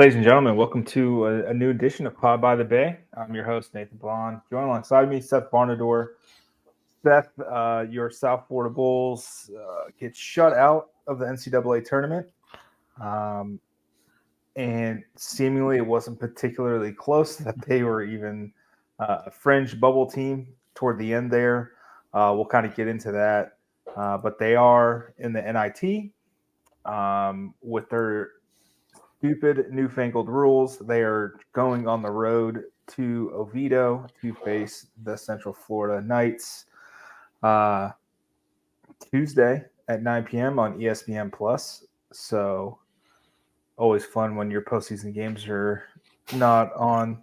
Ladies and gentlemen, welcome to a new edition of Pod by the BAE. I'm your host, Nathan Blond. Joined alongside me, Seth Varnadore. Seth, your South Florida Bulls get shut out of the NCAA tournament. And seemingly it wasn't particularly close that they were even a fringe bubble team toward the end there. We'll kind of get into that. But they are in the NIT with their stupid newfangled rules. They are going on the road to Oviedo to face the Central Florida Knights Tuesday at 9 p.m. on ESPN Plus. So always fun when your postseason games are not on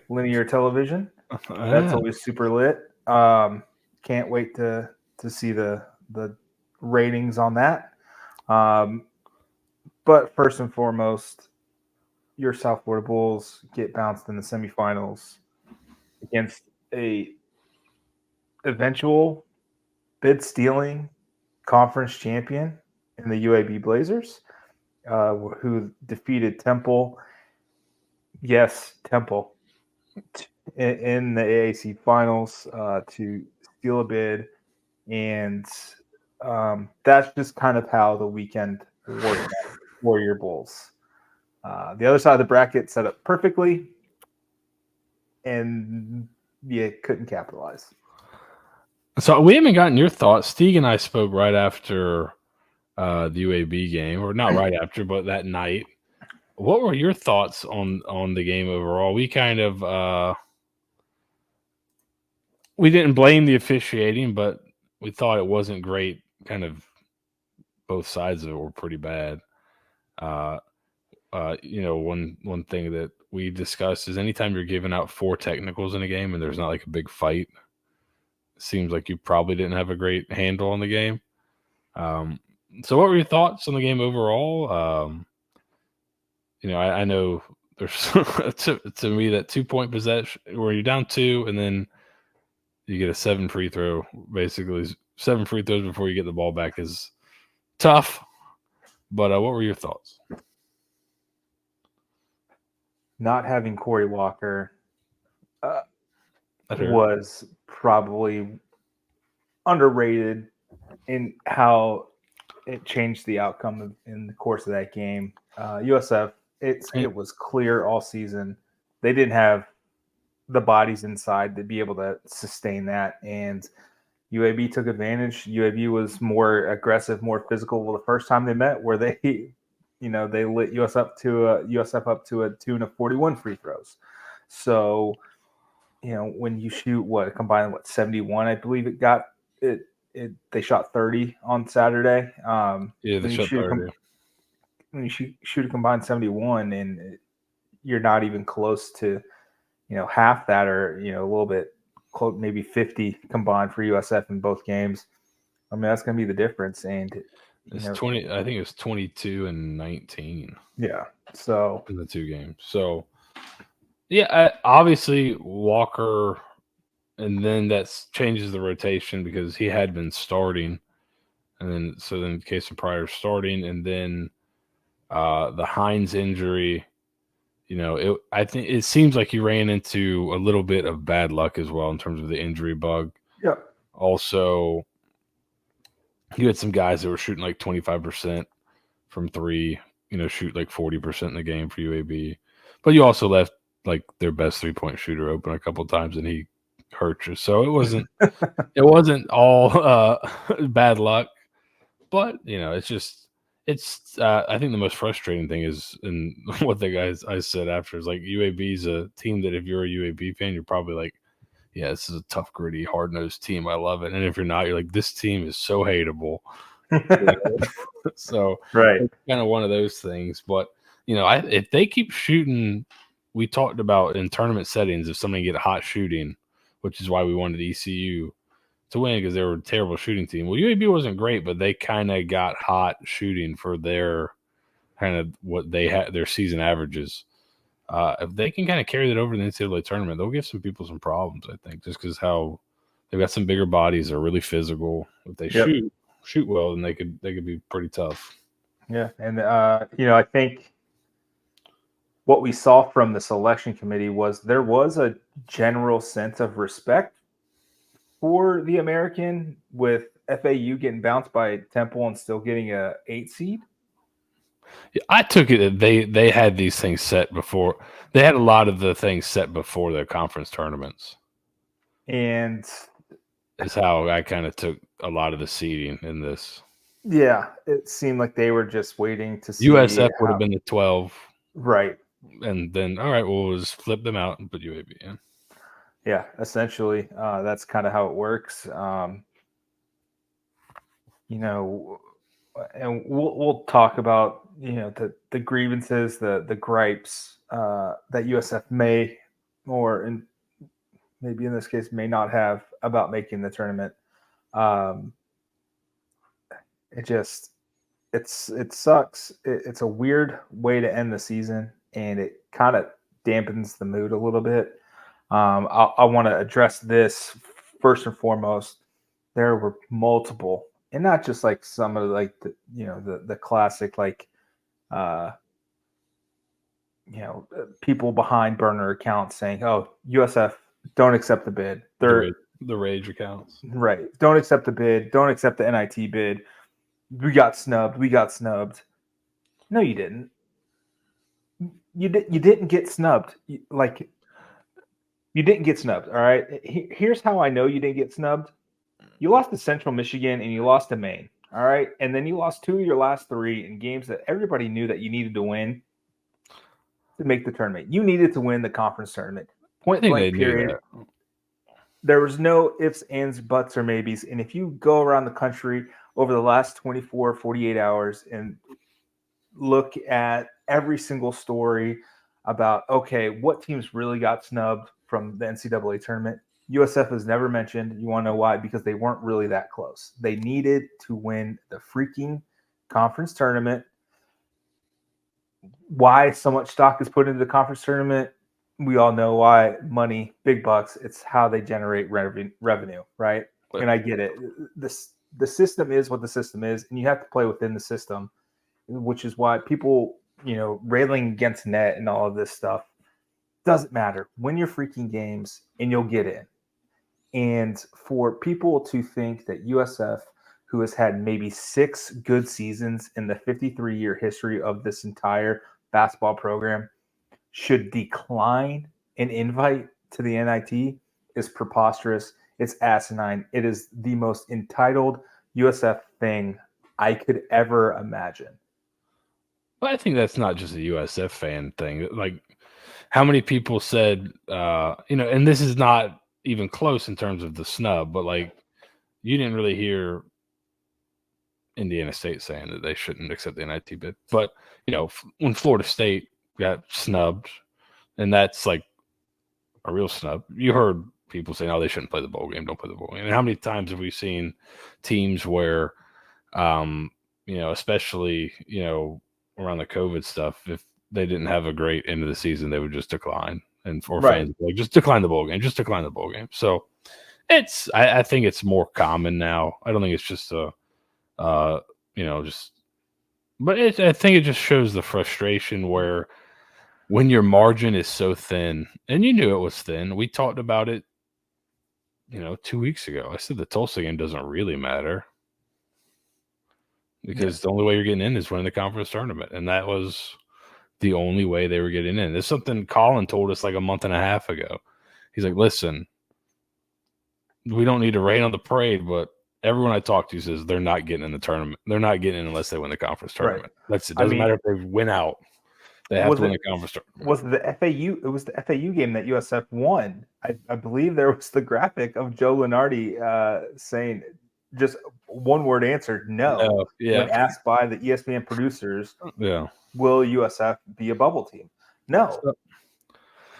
linear television. That's always super lit. Can't wait to see the ratings on that. But first and foremost, your South Florida Bulls get bounced in the semifinals against a eventual bid-stealing conference champion in the UAB Blazers, who defeated Temple. Yes, Temple in the AAC finals to steal a bid, and that's just kind of how the weekend worked out for your Bulls. The other side of the bracket set up perfectly, and you couldn't capitalize. So we haven't gotten your thoughts. Steve and I spoke right after the UAB game, or not right after, but that night. What were your thoughts on the game overall? We kind of we didn't blame the officiating, but we thought it wasn't great. Kind of both sides of it were pretty bad. One thing that we discussed is anytime you're giving out 4 technicals in a game and there's not like a big fight, it seems like you probably didn't have a great handle on the game. So what were your thoughts on the game overall? I know there's to me that 2-point possession where you're down 2 and then you get a 7 free throw, basically 7 free throws before you get the ball back is tough. But what were your thoughts? Not having Corey Walker was probably underrated in how it changed the outcome in the course of that game. USF, it was clear all season they didn't have the bodies inside to be able to sustain that, and UAB took advantage. UAB was more aggressive, more physical. Well, the first time they met, where they lit USF up to a tune of 41 free throws. So, when you shoot combined 71, I believe it got it. They shot 30 on Saturday. They shot 30. When you shoot a combined 71, and you're not even close to, half that, or a little bit close, maybe 50 combined for USF in both games. I mean, that's going to be the difference. And it's 20. I think it was 22 and 19. Yeah. So in the 2 games. So yeah, obviously Walker, and then that changes the rotation because he had been starting, and then in the case of Pryor starting, and then the Hines injury. I think it seems like he ran into a little bit of bad luck as well in terms of the injury bug. Yeah. Also, you had some guys that were shooting like 25% from 3, shoot like 40% in the game for UAB. But you also left like their best 3-point shooter open a couple of times, and he hurt you. So it wasn't all bad luck. But it's I think the most frustrating thing is, and what the guys I said after is like UAB's a team that if you're a UAB fan, you're probably like, yeah, this is a tough, gritty, hard-nosed team. I love it. And if you're not, you're like, this team is so hateable. So right, it's kind of one of those things. But if they keep shooting, we talked about in tournament settings, if somebody get hot shooting, which is why we wanted ECU to win because they were a terrible shooting team. Well, UAB wasn't great, but they kind of got hot shooting for their kind of what they had, their season averages. If they can kind of carry that over to the NCAA tournament, they'll give some people some problems, I think, just because how they've got some bigger bodies, they're really physical. If they shoot well, then they could be pretty tough. Yeah, and I think what we saw from the selection committee was there was a general sense of respect for the American, with FAU getting bounced by Temple and still getting a 8 seed. Yeah, I took it that they had these things set before. They had a lot of the things set before the conference tournaments. And is how I kind of took a lot of the seeding in this. yeah, it seemed like they were just waiting to see USF would have been the 12. Right. And then, all right, we'll just flip them out and put UAB in. Yeah, essentially, that's kind of how it works. You know, and we'll talk about, you know, the grievances, the gripes that USF may, or in, maybe in this case, may not have about making the tournament. It sucks. It's a weird way to end the season, and it kind of dampens the mood a little bit. I want to address this first and foremost. There were multiple, and not just like some of like the classic like people behind burner accounts saying, "Oh, USF don't accept the bid." They're the rage accounts, right. Don't accept the bid. Don't accept the NIT bid. We got snubbed. We got snubbed. No, you didn't. You didn't get snubbed. You didn't get snubbed. All right. Here's how I know you didn't get snubbed. You lost to Central Michigan and you lost to Maine. All right. And then you lost 2 of your last 3 in games that everybody knew that you needed to win to make the tournament. You needed to win the conference tournament. Point blank period. There was no ifs, ands, buts, or maybes. And if you go around the country over the last 24, 48 hours and look at every single story about, okay, what teams really got snubbed from the NCAA tournament, USF is never mentioned. You want to know why? Because they weren't really that close. They needed to win the freaking conference tournament. Why so much stock is put into the conference tournament? We all know why. Money, big bucks. It's how they generate revenue, right? And I get it. The system is what the system is, and you have to play within the system, which is why people, railing against net and all of this stuff doesn't matter. Win your freaking games and you'll get in. And for people to think that USF, who has had maybe 6 good seasons in the 53-year history of this entire basketball program, should decline an invite to the NIT is preposterous. It's asinine. It is the most entitled USF thing I could ever imagine. But I think that's not just a USF fan thing. Like, how many people said, and this is not even close in terms of the snub, but like, you didn't really hear Indiana State saying that they shouldn't accept the NIT bid. But, when Florida State got snubbed, and that's like a real snub, you heard people saying, oh, they shouldn't play the bowl game, don't play the bowl game. And how many times have we seen teams where, especially, around the COVID stuff, if they didn't have a great end of the season, they would just decline. And for fans, like, just decline the bowl game, just decline the bowl game. So I think it's more common now. I don't think it's just I think it just shows the frustration where when your margin is so thin, and you knew it was thin, we talked about it, 2 weeks ago. I said the Tulsa game doesn't really matter because the only way you're getting in is winning the conference tournament. And that was the only way they were getting in. It's something Colin told us like a month and a half ago. He's like, listen, we don't need to rain on the parade, but everyone I talked to says they're not getting in the tournament. They're not getting in unless they win the conference tournament. That's it. Doesn't matter if they win out. They have to win the conference tournament. Was the FAU? It was the FAU game that USF won. I believe there was the graphic of Joe Lunardi saying just one word answer, no. When asked by the ESPN producers, will USF be a bubble team? No.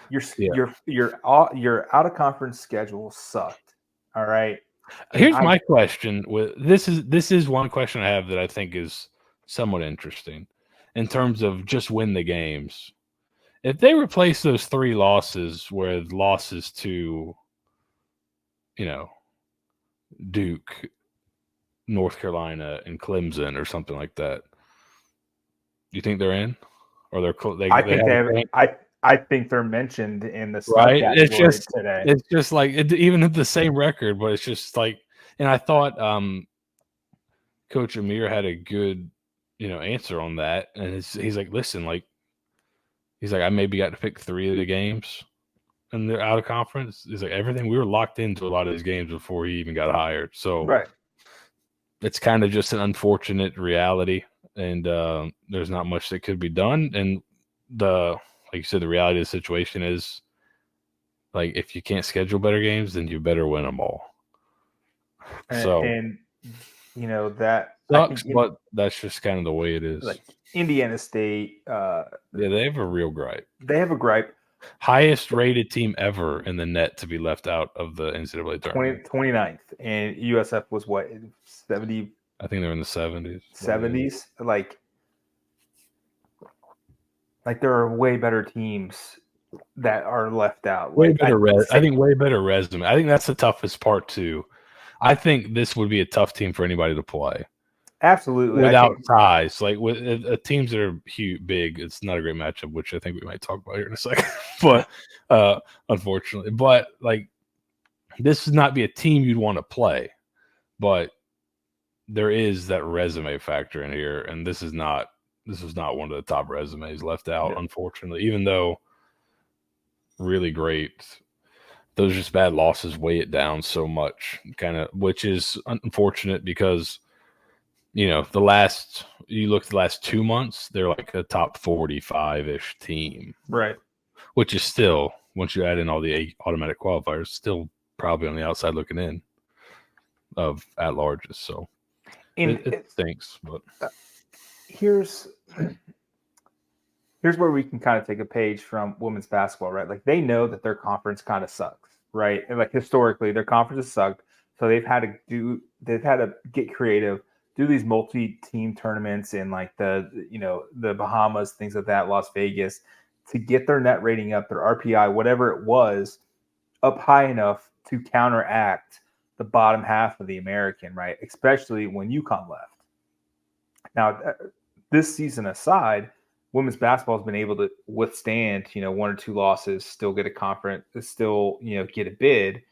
Your out of conference schedule sucked. All right. Here's my question. This is one question I have that I think is somewhat interesting in terms of just win the games. If they replace those 3 losses with losses to, Duke, North Carolina, and Clemson or something like that, do you think they're in? or they're I think they're mentioned in the snub right. category today. It's just like even at the same record, but it's just like, and I thought Coach Amir had a good answer on that, and he's like, listen, like he's like, I maybe got to pick 3 of the games. And they're out of conference. It's like everything we were locked into a lot of these games before he even got hired. So Right. it's kind of just an unfortunate reality, and there's not much that could be done. And like you said, the reality of the situation is like if you can't schedule better games, then you better win them all. And that sucks, but that's just kind of the way it is. Like Indiana State, yeah, they have a real gripe. They have a gripe. Highest rated team ever in the net to be left out of the NCAA tournament. 29th. And USF was what, 70? I think they're in the 70s. 70s? Like there are way better teams that are left out. I think way better resume. I think that's the toughest part too. I think this would be a tough team for anybody to play. Absolutely. Without ties. Like with teams that are big, it's not a great matchup, which I think we might talk about here in a second. But unfortunately. But like this would not be a team you'd want to play. But there is that resume factor in here, and this is not one of the top resumes left out, unfortunately, even though really great. Those just bad losses weigh it down so much, which is unfortunate because you look at the last 2 months, they're like a top 45-ish team. Right. Which is still, once you add in all the automatic qualifiers, still probably on the outside looking in of at-larges. So it stinks. But here's where we can kind of take a page from women's basketball, right? Like they know that their conference kind of sucks, right? And like historically, their conference has sucked. So they've had to get creative, do these multi-team tournaments in like the Bahamas, things like that, Las Vegas, to get their net rating up, their RPI, whatever it was, up high enough to counteract the bottom half of the American, right? Especially when UConn left. Now, this season aside, women's basketball has been able to withstand, 1 or 2 losses, still get a conference, still, get a bid.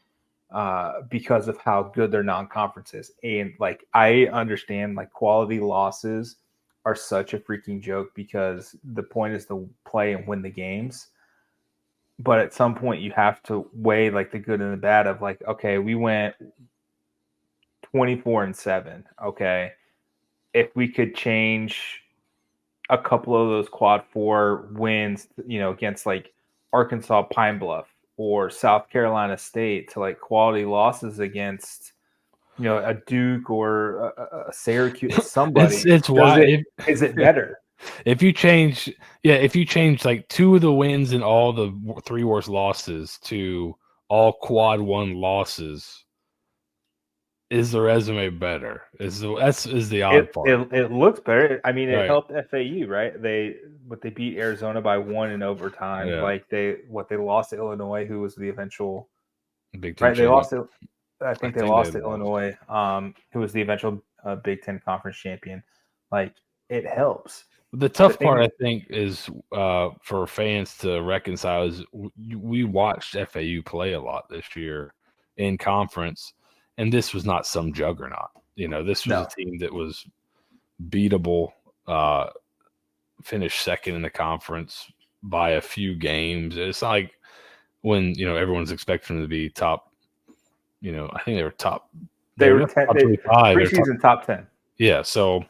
Because of how good their non-conference is. And like I understand like quality losses are such a freaking joke because the point is to play and win the games. But at some point you have to weigh like the good and the bad of like, okay, we went 24-7. Okay. If we could change a couple of those quad 4 wins, against like Arkansas Pine Bluff or South Carolina State to like quality losses against, a Duke or a Syracuse, somebody. Is it better? If you change like 2 of the wins and all the 3 worst losses to all quad 1 losses, is the resume better? Is the odd part. It looks better. I mean, it helped FAU, right? They beat Arizona by 1 in overtime. Yeah. Like they lost to Illinois, who was the eventual Big Ten. Right, they lost to. I think they lost to Illinois, who was the eventual Big Ten conference champion. Like it helps. The tough part, I think, is for fans to reconcile is we watched FAU play a lot this year in conference. And this was not some juggernaut. This was a team that was beatable, finished second in the conference by a few games. It's not like when, everyone's expecting them to be top, I think they were top. They were top 25. Preseason top 10. Yeah. So,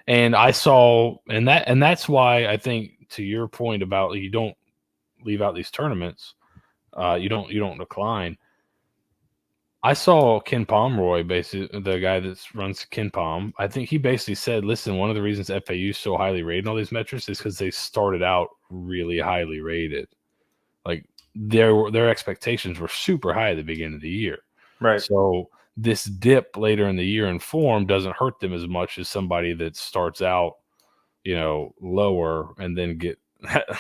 and I saw, and that's why I think to your point about you don't leave out these tournaments, you don't decline. I saw Ken Pomeroy, basically the guy that runs Ken Pom. I think he basically said, listen, one of the reasons FAU is so highly rated in all these metrics is because they started out really highly rated. Like their expectations were super high at the beginning of the year. Right. So this dip later in the year in form doesn't hurt them as much as somebody that starts out, lower and then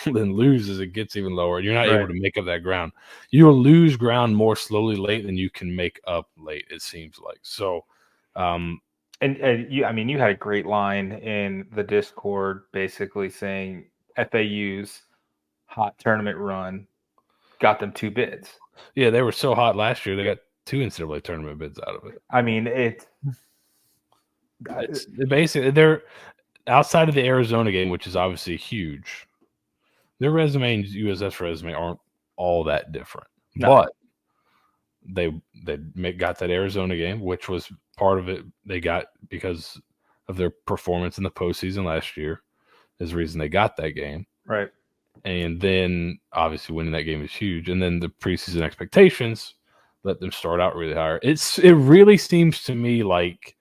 then loses, it gets even lower. You're not able to make up that ground. You'll lose ground more slowly late than you can make up late, it seems like. So, and you had a great line in the Discord basically saying FAU's hot tournament run got them 2 bids. Yeah, they were so hot last year. They got 2 NCAA tournament bids out of it. I mean, it's basically they're outside of the Arizona game, which is obviously huge. Their resume and USF's resume aren't all that different, but they got that Arizona game, which was part of it. They got because of their performance in the postseason last year is the reason they got that game. Right. And then obviously winning that game is huge. And then the preseason expectations let them start out really higher. It really seems to me like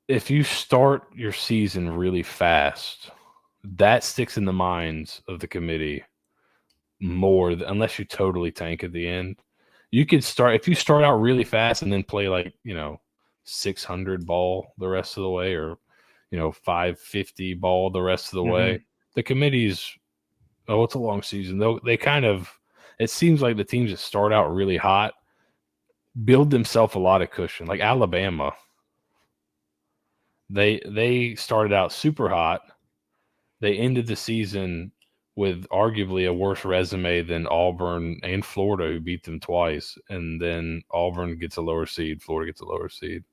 if you start your season really fast, that sticks in the minds of the committee more unless you totally tank at the end. You could start if you start out really fast and then play like 600 ball the rest of the way, or 550 ball the rest of the way. The committee's it's a long season. They kind of, it seems like the teams that start out really hot build themselves a lot of cushion. Like Alabama, they started out super hot. They ended the season with arguably a worse resume than Auburn and Florida, who beat them twice. And then Auburn gets a lower seed, Florida gets a lower seed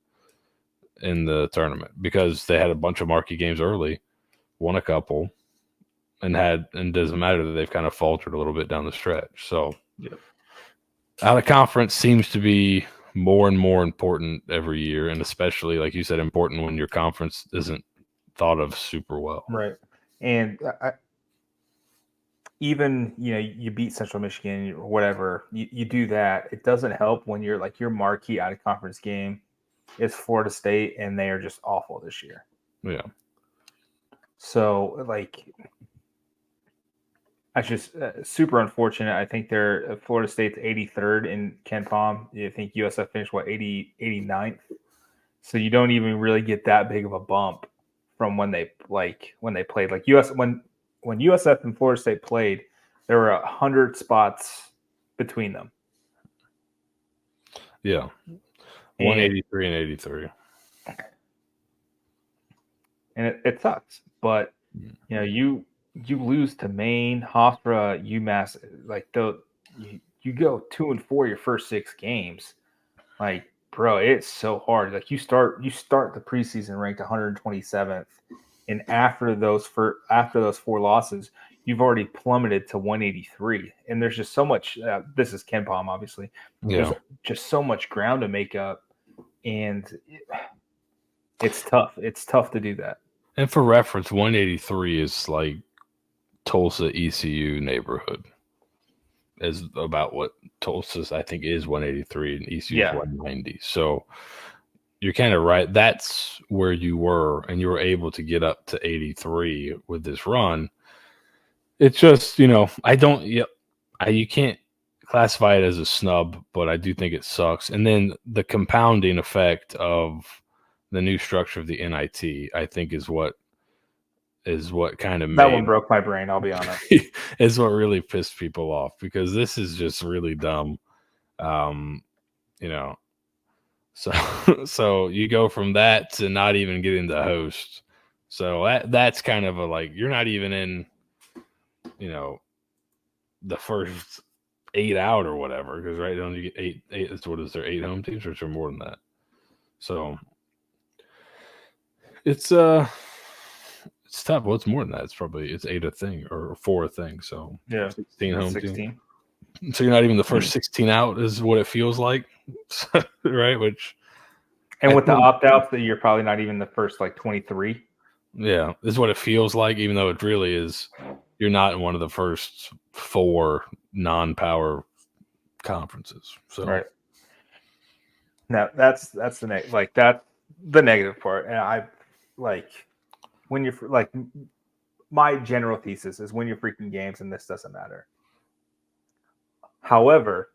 in the tournament because they had a bunch of marquee games early, won a couple, and doesn't matter that they've kind of faltered a little bit down the stretch. So out of conference seems to be more and more important every year, and especially, like you said, important when your conference isn't thought of super well. Right. And even, you beat Central Michigan or whatever, you do that. It doesn't help when you're like your marquee out of conference game is Florida State, and they are just awful this year. Yeah. So, that's just super unfortunate. I think Florida State's 83rd in KenPom. I think USF finished 89th. So you don't even really get that big of a bump from when they played. Like when USF and Florida State played, there were 100 spots between them. Yeah. 183 and 83. And it sucks. But you lose to Maine, Hofstra, UMass, you go 2-4 your first 6 games. Like, bro, it's so hard. Like you start the preseason ranked 127th, and after those 4 losses, you've already plummeted to 183. And there's just so much. This is KenPom, obviously. Yeah. There's just so much ground to make up, and it's tough. It's tough to do that. And for reference, 183 is like Tulsa ECU neighborhood. Is about what Tulsa's, I think, is 183 and ECU is 190. So you're kind of right. That's where you were, and you were able to get up to 83 with this run. It's just, you can't classify it as a snub, but I do think it sucks. And then the compounding effect of the new structure of the NIT, I think, is what kind of that one broke my brain, I'll be honest. Is what really pissed people off, because this is just really dumb. So you go from that to not even getting the host. So that's kind of you're not even in, the first 8 out or whatever, because right now you get eight. That's what is there, 8 home teams, or is there more than that? So it's tough. Well, it's more than that. It's 8 a thing, or 4 a thing. So 16 home 16. Team. So you're not even the first 16 out is what it feels like, right? And with the opt-outs, that you're probably not even the first 23. Yeah, is what it feels like, even though it really is. You're not in one of the first 4 non-power conferences. So right. No, that's the that's the negative part. And I when you're my general thesis is win your freaking games, and this doesn't matter. However,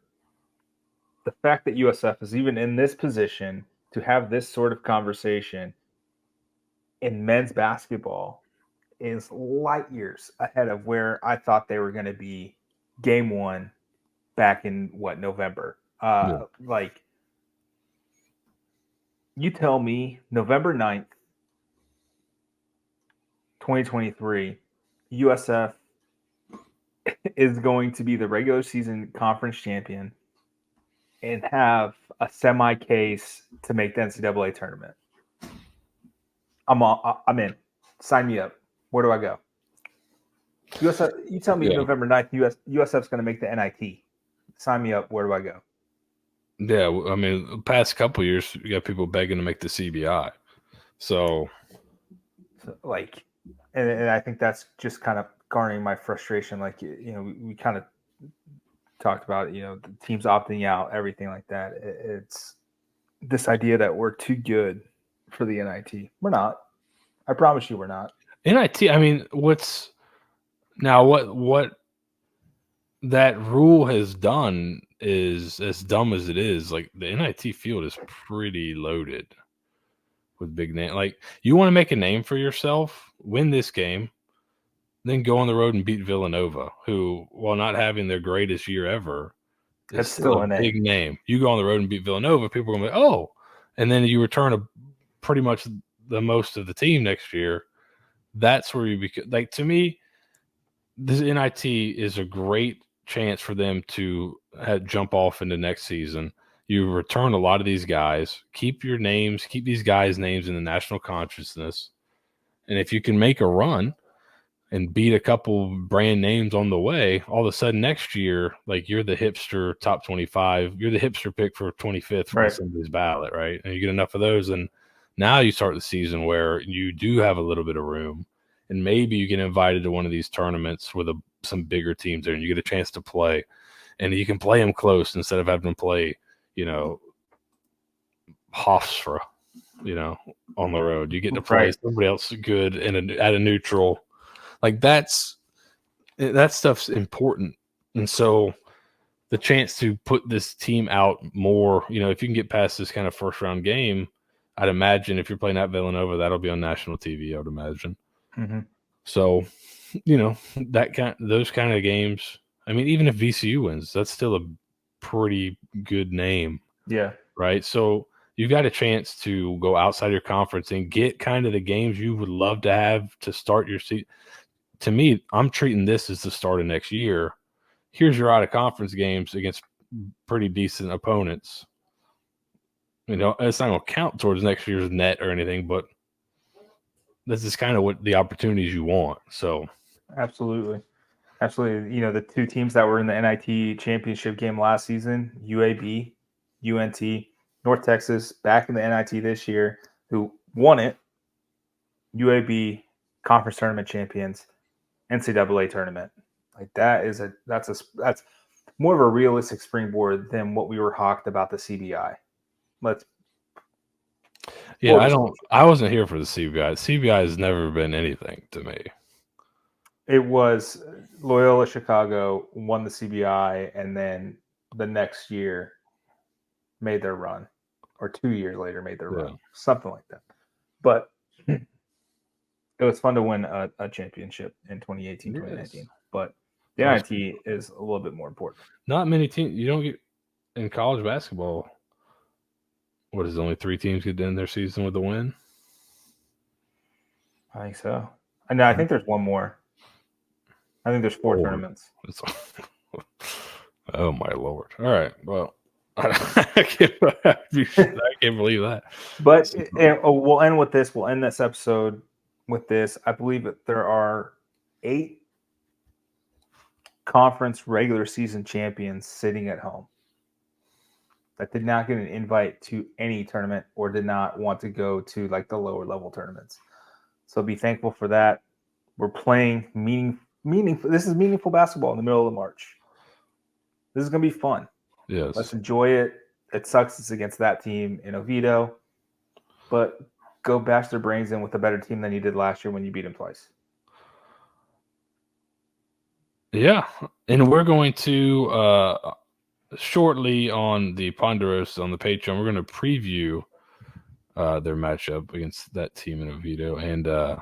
the fact that USF is even in this position to have this sort of conversation in men's basketball is light years ahead of where I thought they were going to be game 1 back in November. You tell me November 9th, 2023, USF is going to be the regular season conference champion and have a semi case to make the NCAA tournament. I'm in. Sign me up. Where do I go? USF, you tell me November 9th, USF's going to make the NIT. Sign me up. Where do I go? Yeah, I mean, the past couple of years, you got people begging to make the CBI. So like, and I think that's just kind of garnering my frustration. Like, we kind of talked about, the teams opting out, everything like that. It's this idea that we're too good for the NIT. We're not. I promise you we're not. NIT, I mean, what that rule has done is, as dumb as it is, like the NIT field is pretty loaded with big name. Like, you want to make a name for yourself, win this game, then go on the road and beat Villanova, who, while not having their greatest year ever, is still a big name. You go on the road and beat Villanova, people are going to be, oh, and then you return pretty much the most of the team next year. That's where you become, like, to me, this NIT is a great chance for them to jump off into next season. You return a lot of these guys, keep these guys' names in the national consciousness. And if you can make a run and beat a couple brand names on the way, all of a sudden next year, like, you're the hipster top 25, you're the hipster pick for 25th from somebody's ballot, right? And you get enough of those, and now you start the season where you do have a little bit of room, and maybe you get invited to one of these tournaments with some bigger teams there, and you get a chance to play, and you can play them close instead of having to play, Hofstra, on the road. You get to play somebody else good at a neutral. Like, that stuff's important. And so the chance to put this team out more, if you can get past this kind of first round game, I'd imagine if you're playing at Villanova, that'll be on national TV, I would imagine. Mm-hmm. So, those kind of games, I mean, even if VCU wins, that's still a pretty good name. Yeah. Right. So you've got a chance to go outside your conference and get kind of the games you would love to have to start your season. To me, I'm treating this as the start of next year. Here's your out of conference games against pretty decent opponents. It's not going to count towards next year's net or anything, but this is kind of what the opportunities you want. So absolutely. The two teams that were in the NIT championship game last season, UAB, UNT, North Texas, back in the NIT this year, who won it. UAB conference tournament champions, NCAA tournament. Like, that's more of a realistic springboard than what we were hawked about the CBI. I wasn't here for the CBI. CBI has never been anything to me. It was Loyola Chicago won the CBI, and then the next year made their run, or 2 years later made their run, something like that. But it was fun to win a championship in 2018, 2019. But the NIT is a little bit more important. Not many teams. You don't get in college basketball. What is it, only 3 teams get to end their season with a win? I think so. No, I think there's one more. I think there's 4 tournaments. Oh my Lord! All right, well, I can't believe that. But we'll end with this. We'll end this episode with this. I believe that there are 8 conference regular season champions sitting at home that did not get an invite to any tournament or did not want to go to, like, the lower level tournaments. So be thankful for that. We're playing meaningful. This is meaningful basketball in the middle of March. This is going to be fun. Yes. Let's enjoy it. It sucks it's against that team in Oviedo, but go bash their brains in with a better team than you did last year when you beat them twice. Yeah, and we're going to shortly on the Ponderosa on the Patreon, we're going to preview their matchup against that team in Oviedo, and I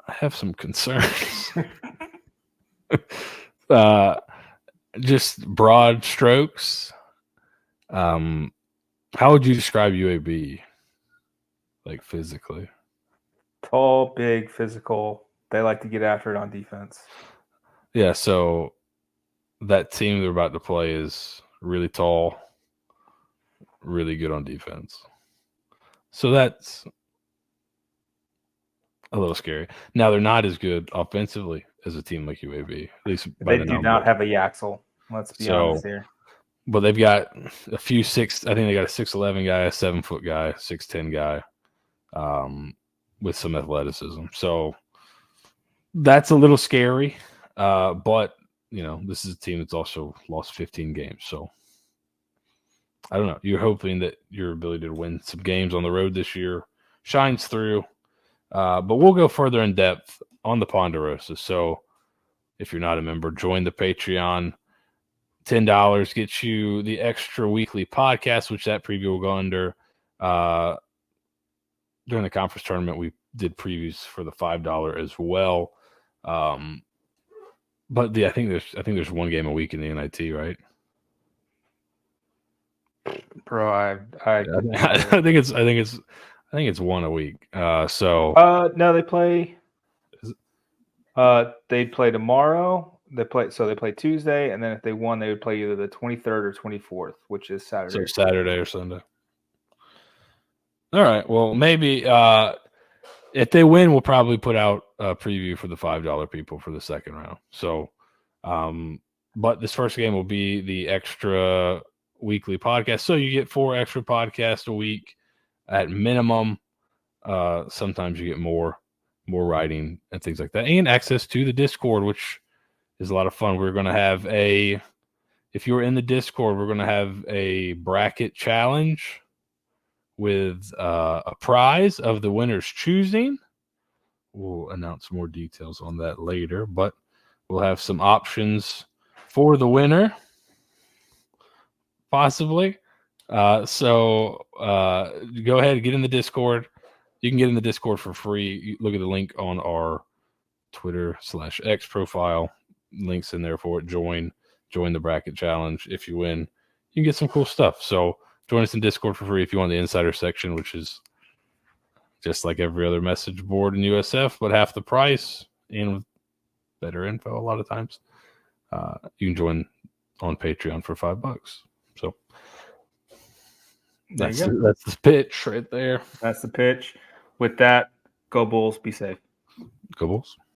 have some concerns. Just broad strokes. How would you describe UAB, like, physically? Tall, big, physical. They like to get after it on defense. Yeah, so that team they're about to play is really tall, really good on defense. So that's a little scary. Now they're not as good offensively as a team like UAB, at least by They the do number. not have a Yaxel. Let's be honest here. But they've got a few six. I think they got a 6'11" guy, a 7-foot guy, 6'10" guy, with some athleticism. So that's a little scary. But this is a team that's also lost 15 games. So I don't know. You're hoping that your ability to win some games on the road this year shines through. But we'll go further in depth on the Ponderosa. So if you're not a member, join the Patreon. $10 gets you the extra weekly podcast, which that preview will go under. During the conference tournament, we did previews for the $5 as well. But I think there's one game a week in the NIT, right? Bro, I think it's one a week. No, they play. They play tomorrow. They play Tuesday, and then if they won, they would play either the 23rd or 24th, which is Saturday. So Saturday or Sunday. All right. Well, maybe if they win, we'll probably put out a preview for the $5 people for the second round. So, but this first game will be the extra weekly podcast. So you get 4 extra podcasts a week at minimum. Sometimes you get more writing and things like that, and access to the Discord, which is a lot of fun. We're going to have if you're in the Discord, we're going to have a bracket challenge with a prize of the winner's choosing. We'll announce more details on that later, but we'll have some options for the winner, possibly. So go ahead and get in the Discord. You can get in the Discord for free. You look at the link on our Twitter/X profile. Links in there for it. Join the bracket challenge. If you win, you can get some cool stuff. So join us in Discord for free if you want the insider section, which is just like every other message board in USF, but half the price and with better info a lot of times. You can join on Patreon for $5. So that's the pitch right there. That's the pitch. With that, go Bulls, be safe. Go Bulls.